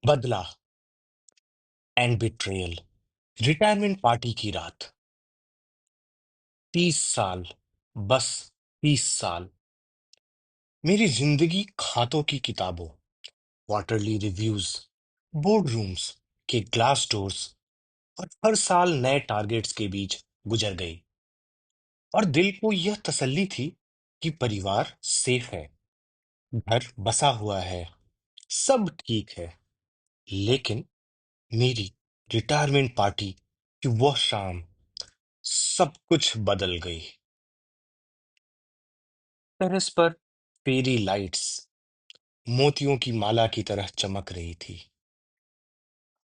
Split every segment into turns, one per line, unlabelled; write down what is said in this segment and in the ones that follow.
बदला and betrayal. Retirement party की रात। 30 साल, बस 30 साल। मेरी जिंदगी खातों की किताबों, क्वार्टरली रिव्यूज, बोर्ड रूम्स के ग्लास डोर्स और हर साल नए टारगेट्स के बीच गुजर गई। और दिल को यह तसल्ली थी कि परिवार सेफ है, घर बसा हुआ है, सब ठीक है। लेकिन मेरी रिटायरमेंट पार्टी की वह शाम सब कुछ बदल गई। टेरेस पर फेरी लाइट्स मोतियों की माला की तरह चमक रही थी।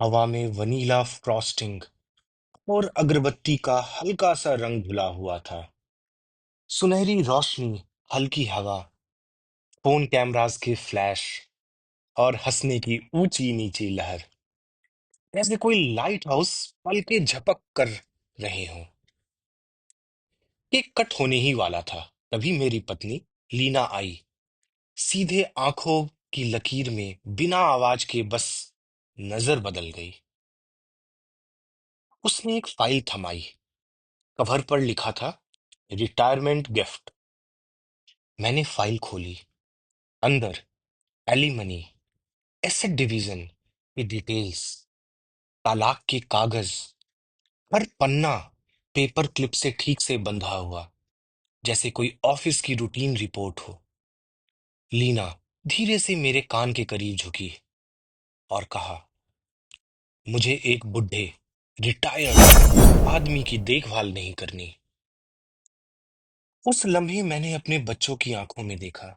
हवा में वनीला फ्रॉस्टिंग और अगरबत्ती का हल्का सा रंग घुला हुआ था। सुनहरी रोशनी, हल्की हवा, फोन कैमरास के फ्लैश और हंसने की ऊंची नीची लहर, जैसे कोई लाइट हाउस पल के झपक कर रहे हों। केक कट होने ही वाला था, तभी मेरी पत्नी लीना आई। सीधे आंखों की लकीर में बिना आवाज के बस नजर बदल गई। उसने एक फाइल थमाई। कवर पर लिखा था, रिटायरमेंट गिफ्ट। मैंने फाइल खोली। अंदर एलिमनी, एसेट डिवीजन की डिटेल्स, तालाक के कागज, हर पन्ना पेपर क्लिप से ठीक से बंधा हुआ, जैसे कोई ऑफिस की रूटीन रिपोर्ट हो। लीना धीरे से मेरे कान के करीब झुकी और कहा, मुझे एक बुढ़े रिटायर्ड आदमी की देखभाल नहीं करनी। उस लम्हे मैंने अपने बच्चों की आंखों में देखा,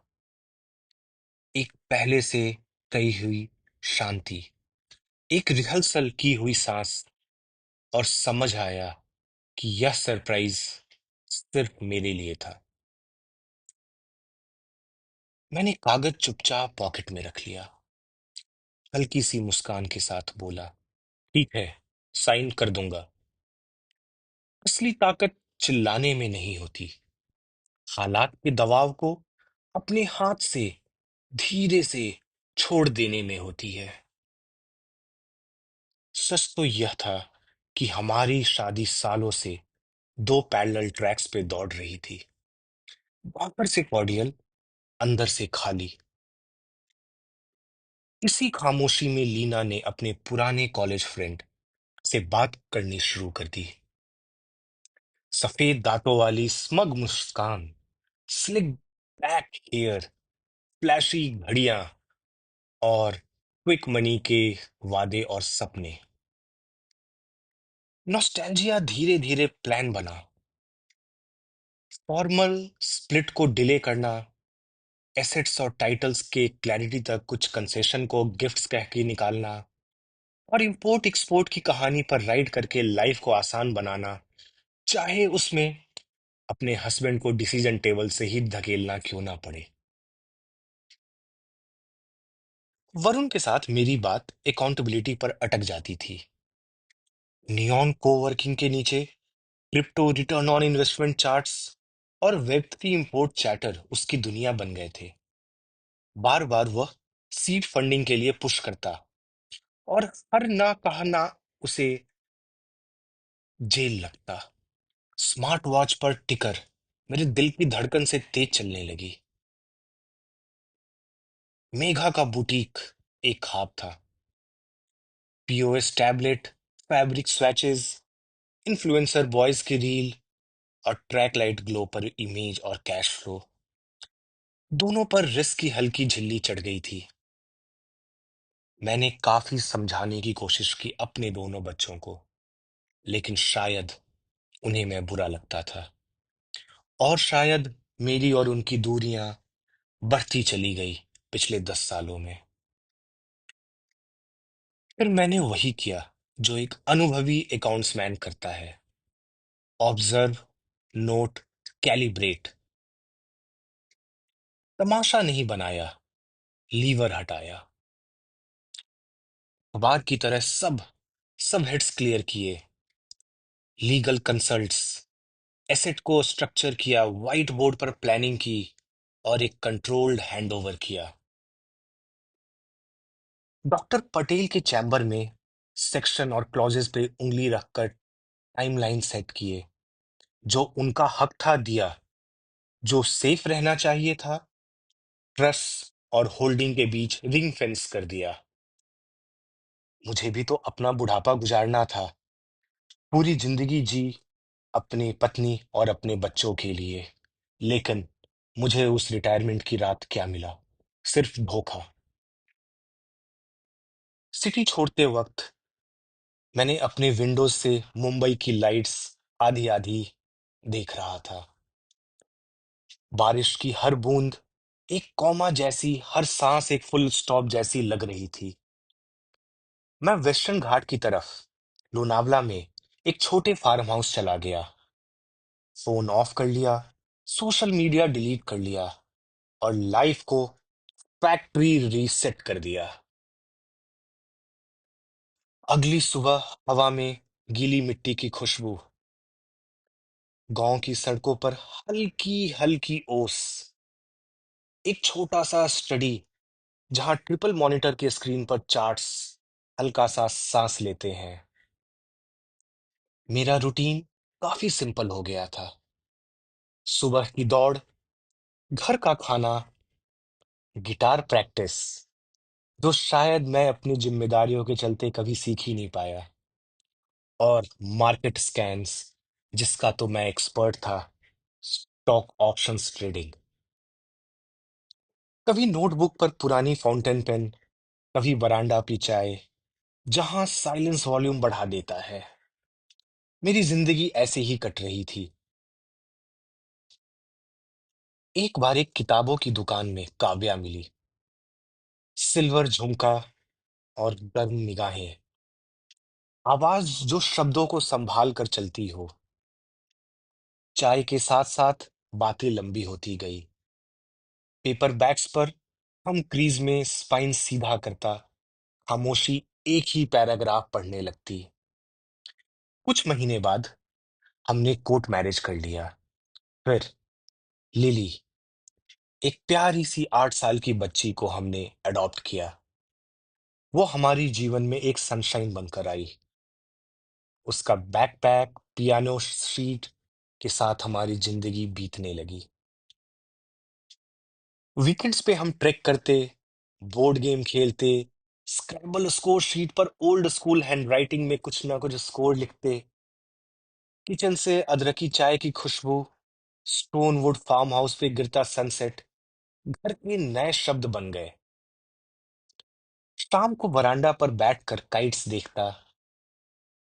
एक पहले से तय हुई शांति, एक रिहर्सल की हुई सांस, और समझ आया कि यह सरप्राइज सिर्फ मेरे लिए था। मैंने कागज चुपचाप पॉकेट में रख लिया, हल्की सी मुस्कान के साथ बोला, ठीक है, साइन कर दूंगा। असली ताकत चिल्लाने में नहीं होती, हालात के दबाव को अपने हाथ से धीरे से छोड़ देने में होती है। सच तो यह था कि हमारी शादी सालों से दो पैरेलल ट्रैक्स पे दौड़ रही थी। बाहर से कॉर्डियल, अंदर से खाली। इसी खामोशी में लीना ने अपने पुराने कॉलेज फ्रेंड से बात करनी शुरू कर दी। सफेद दांतों वाली स्मग मुस्कान, स्लिक बैक हेयर, फ्लैशी घड़ियां और क्विक मनी के वादे और सपने। नॉस्टैल्जिया धीरे धीरे प्लान बना। फॉर्मल स्प्लिट को डिले करना, एसेट्स और टाइटल्स के क्लैरिटी तक कुछ कंसेशन को गिफ्ट्स कह के निकालना, और इंपोर्ट एक्सपोर्ट की कहानी पर राइड करके लाइफ को आसान बनाना, चाहे उसमें अपने हस्बैंड को डिसीजन टेबल से ही धकेलना क्यों ना पड़े। वरुण के साथ मेरी बात अकाउंटेबिलिटी पर अटक जाती थी। नियॉन कोवर्किंग के नीचे crypto return on investment charts और वेब 3 इंपोर्ट चैटर उसकी दुनिया बन गए थे। बार बार वह सीड फंडिंग के लिए पुश करता, और हर ना कहा ना उसे जेल लगता। स्मार्ट वॉच पर टिकर मेरे दिल की धड़कन से तेज चलने लगी। मेघा का बुटीक एक ख्वाब था। POS tablet, fabric swatches, influencer boys की रील और ट्रैक लाइट ग्लो पर इमेज और कैश फ्लो, दोनों पर रिस्क की हल्की झिल्ली चढ़ गई थी। मैंने काफी समझाने की कोशिश की अपने दोनों बच्चों को, लेकिन शायद उन्हें मैं बुरा लगता था, और शायद मेरी और उनकी दूरियां बढ़ती चली गई पिछले 10 सालों में। फिर मैंने वही किया जो एक अनुभवी अकाउंट्समैन करता है, ऑब्जर्व, नोट, कैलिब्रेट। तमाशा नहीं बनाया, लीवर हटाया। अखबार की तरह सब सब हेड्स क्लियर किए, लीगल कंसल्ट्स, एसेट को स्ट्रक्चर किया, व्हाइट बोर्ड पर प्लानिंग की, और एक कंट्रोल्ड हैंडओवर किया। डॉक्टर पटेल के चैम्बर में सेक्शन और क्लॉजेस पे उंगली रखकर टाइमलाइन सेट किए। जो उनका हक था दिया, जो सेफ रहना चाहिए था ट्रस्ट और होल्डिंग के बीच रिंग फेंस कर दिया। मुझे भी तो अपना बुढ़ापा गुजारना था, पूरी जिंदगी जी, अपनी पत्नी और अपने बच्चों के लिए। लेकिन मुझे उस रिटायरमेंट की रात क्या मिला? सिर्फ धोखा। सिटी छोड़ते वक्त मैंने अपने विंडोज से मुंबई की लाइट्स आधी आधी देख रहा था। बारिश की हर बूंद एक कॉमा जैसी, हर सांस एक फुल स्टॉप जैसी लग रही थी। मैं वेस्टर्न घाट की तरफ लोनावला में एक छोटे फार्म हाउस चला गया। फोन ऑफ कर लिया, सोशल मीडिया डिलीट कर लिया और लाइफ को फैक्ट्री रीसेट कर दिया। अगली सुबह हवा में गीली मिट्टी की खुशबू, गांव की सड़कों पर हल्की हल्की ओस, एक छोटा सा स्टडी जहां ट्रिपल मॉनिटर के स्क्रीन पर चार्ट्स हल्का सा सांस लेते हैं। मेरा रूटीन काफी सिंपल हो गया था। सुबह की दौड़, घर का खाना, गिटार प्रैक्टिस, जो शायद मैं अपनी जिम्मेदारियों के चलते कभी सीख ही नहीं पाया, और मार्केट स्कैन्स, जिसका तो मैं एक्सपर्ट था, स्टॉक ऑप्शंस ट्रेडिंग। कभी नोटबुक पर पुरानी फाउंटेन पेन, कभी वरांडा पे चाय जहां साइलेंस वॉल्यूम बढ़ा देता है। मेरी जिंदगी ऐसे ही कट रही थी। एक बार एक किताबों की दुकान में काव्या मिली। सिल्वर झुमका और गर्म निगाहें, आवाज जो शब्दों को संभाल कर चलती हो। चाय के साथ साथ बातें लंबी होती गई। पेपर बैग्स पर हम क्रीज में स्पाइन सीधा करता, खामोशी एक ही पैराग्राफ पढ़ने लगती। कुछ महीने बाद हमने कोर्ट मैरिज कर लिया। फिर लिली, एक प्यारी सी 8 साल की बच्ची को हमने अडॉप्ट किया। वो हमारी जीवन में एक सनशाइन बनकर आई। उसका बैकपैक पियानो शीट के साथ हमारी जिंदगी बीतने लगी। वीकेंड्स पे हम ट्रैक करते, बोर्ड गेम खेलते, स्क्रैम्बल स्कोर शीट पर ओल्ड स्कूल हैंडराइटिंग में कुछ ना कुछ स्कोर लिखते। किचन से अदरकी चाय की खुशबू, स्टोनवुड फार्म हाउस पे गिरता सनसेट घर के नए शब्द बन गए। शाम को वरांडा पर बैठकर काइट्स देखता,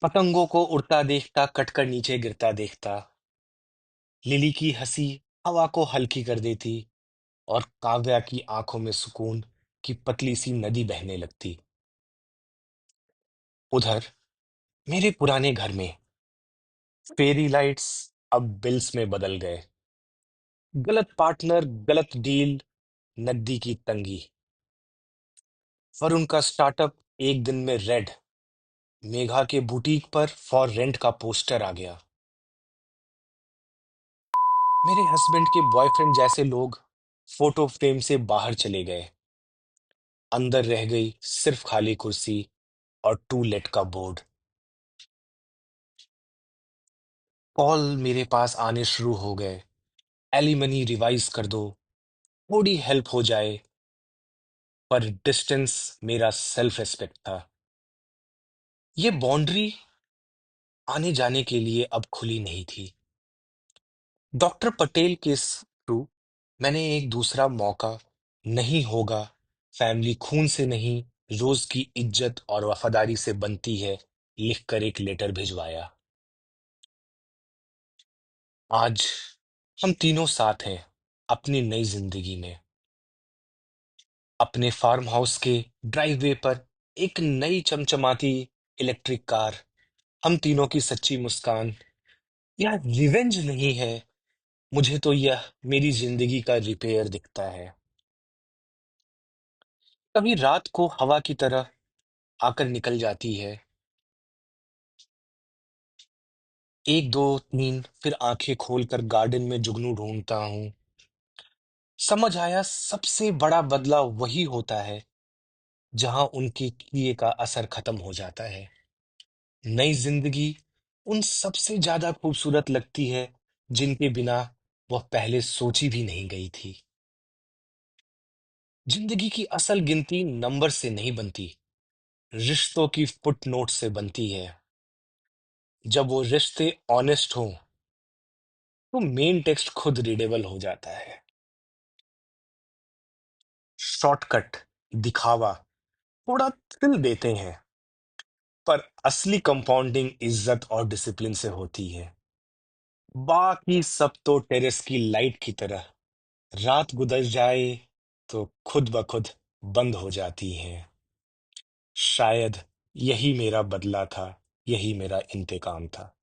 पतंगों को उड़ता देखता, कटकर नीचे गिरता देखता। लिली की हंसी हवा को हल्की कर देती और काव्या की आंखों में सुकून की पतली सी नदी बहने लगती। उधर मेरे पुराने घर में फेरी लाइट्स अब बिल्स में बदल गए। गलत पार्टनर, गलत डील, नकदी की तंगी। वरुण का स्टार्टअप एक दिन में रेड, मेघा के बुटीक पर फॉर रेंट का पोस्टर आ गया। मेरे हस्बैंड के बॉयफ्रेंड जैसे लोग फोटो फ्रेम से बाहर चले गए। अंदर रह गई सिर्फ खाली कुर्सी और टू लेट का बोर्ड। कॉल मेरे पास आने शुरू हो गए। एलिमनी रिवाइज कर दो, थोड़ी हेल्प हो जाए। पर डिस्टेंस मेरा सेल्फ रिस्पेक्ट था। ये बाउंड्री आने जाने के लिए अब खुली नहीं थी। डॉक्टर पटेल के थ्रू मैंने एक दूसरा मौका, नहीं होगा, फैमिली खून से नहीं, रोज की इज्जत और वफादारी से बनती है, लिखकर एक लेटर भिजवाया। आज हम तीनों साथ हैं अपनी नई जिंदगी में। अपने फार्म हाउस के ड्राइववे पर एक नई चमचमाती इलेक्ट्रिक कार, हम तीनों की सच्ची मुस्कान। यह रिवेंज नहीं है, मुझे तो यह मेरी जिंदगी का रिपेयर दिखता है। कभी रात को हवा की तरह आकर निकल जाती है, एक दो तीन, फिर आंखें खोलकर गार्डन में जुगनू ढूंढता हूँ। समझ आया सबसे बड़ा बदलाव वही होता है जहां उनके किए का असर खत्म हो जाता है। नई जिंदगी उन सबसे ज्यादा खूबसूरत लगती है जिनके बिना वह पहले सोची भी नहीं गई थी। जिंदगी की असल गिनती नंबर से नहीं बनती, रिश्तों की फुटनोट से बनती है। जब वो रिश्ते ऑनेस्ट हों तो मेन टेक्स्ट खुद रीडेबल हो जाता है। शॉर्टकट, दिखावा थोड़ा थ्रिल देते हैं, पर असली कंपाउंडिंग इज्जत और डिसिप्लिन से होती है। बाकी सब तो टेरेस की लाइट की तरह रात गुजर जाए तो खुद ब खुद बंद हो जाती हैं। शायद यही मेरा बदला था, यही मेरा इंतकाम था।